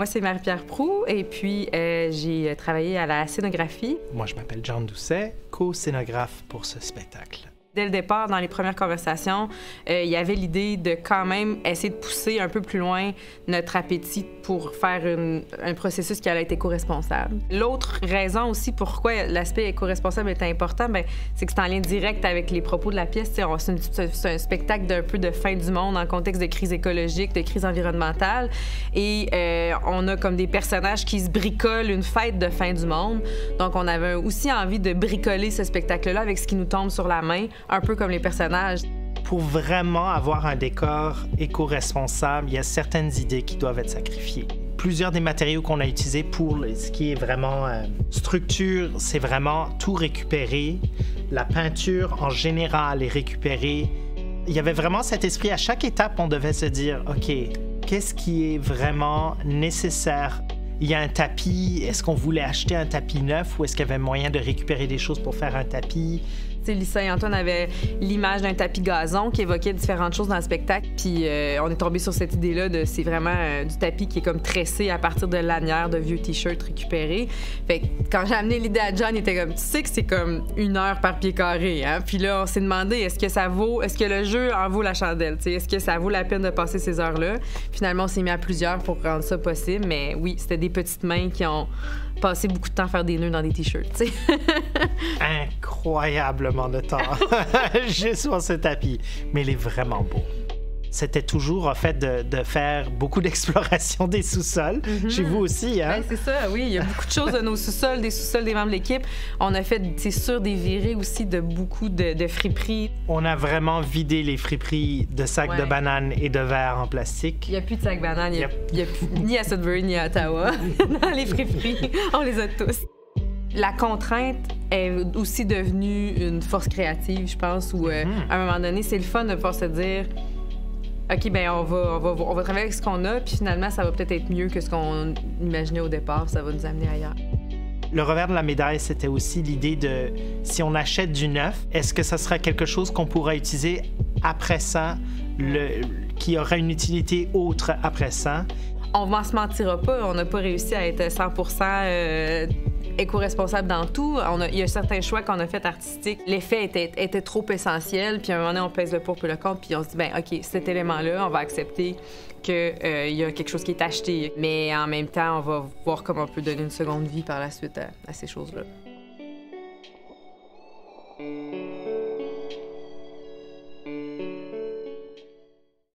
Moi, c'est Marie-Pierre Proulx et puis j'ai travaillé à la scénographie. Moi, je m'appelle John Doucet, co-scénographe pour ce spectacle. Dès le départ, dans les premières conversations, il y avait l'idée de quand même essayer de pousser un peu plus loin notre appétit pour faire un processus qui allait être éco-responsable. L'autre raison aussi pourquoi l'aspect éco-responsable est important, c'est que c'est en lien direct avec les propos de la pièce. C'est un spectacle d'un peu de fin du monde en contexte de crise écologique, de crise environnementale. Et on a comme des personnages qui se bricolent une fête de fin du monde. Donc, on avait aussi envie de bricoler ce spectacle-là avec ce qui nous tombe sur la main, un peu comme les personnages. Pour vraiment avoir un décor éco-responsable, il y a certaines idées qui doivent être sacrifiées. Plusieurs des matériaux qu'on a utilisés pour ce qui est vraiment structure, c'est vraiment tout récupéré. La peinture, en général, est récupérée. Il y avait vraiment cet esprit, à chaque étape, on devait se dire, OK, qu'est-ce qui est vraiment nécessaire? Il y a un tapis, est-ce qu'on voulait acheter un tapis neuf ou est-ce qu'il y avait moyen de récupérer des choses pour faire un tapis? Lisa et Antoine avaient l'image d'un tapis gazon qui évoquait différentes choses dans le spectacle. Puis on est tombé sur cette idée-là de c'est vraiment du tapis qui est comme tressé à partir de lanières de vieux t-shirts récupérés. Fait que quand j'ai amené l'idée à John, il était comme, tu sais que c'est comme 1 heure par pied carré, hein? Puis là, on s'est demandé, est-ce que le jeu en vaut la chandelle? T'sais? Est-ce que ça vaut la peine de passer ces heures-là? Finalement, on s'est mis à plusieurs pour rendre ça possible. Mais oui, c'était des petites mains qui ont passé beaucoup de temps à faire des nœuds dans des t-shirts, tu sais. Incroyablement de temps juste sur ce tapis, mais il est vraiment beau. C'était toujours, en fait, de faire beaucoup d'exploration des sous-sols. Chez vous aussi, hein? Ben, c'est ça, oui. Il y a beaucoup de choses de nos sous-sols, des sous-sols des membres de l'équipe. On a fait, c'est sûr, des virées aussi de beaucoup de friperies. On a vraiment vidé les friperies de sacs de bananes et de verres en plastique. Il n'y a plus de sacs bananes, il y a plus, ni à Sudbury ni à Ottawa. Dans les friperies, on les a tous. La contrainte est aussi devenue une force créative, je pense, où à un moment donné, c'est le fun de pouvoir se dire OK, bien, on va travailler avec ce qu'on a, puis finalement, ça va peut-être être mieux que ce qu'on imaginait au départ, ça va nous amener ailleurs. Le revers de la médaille, c'était aussi l'idée de, si on achète du neuf, est-ce que ça sera quelque chose qu'on pourra utiliser après ça, qui aura une utilité autre après ça? On ne se mentira pas, on n'a pas réussi à être 100% éco-responsable dans tout. Il y a certains choix qu'on a fait artistiques. L'effet était trop essentiel, puis à un moment donné, on pèse le pour le contre, puis on se dit, bien, OK, cet élément-là, on va accepter qu'il y a quelque chose qui est acheté. Mais en même temps, on va voir comment on peut donner une seconde vie par la suite à ces choses-là.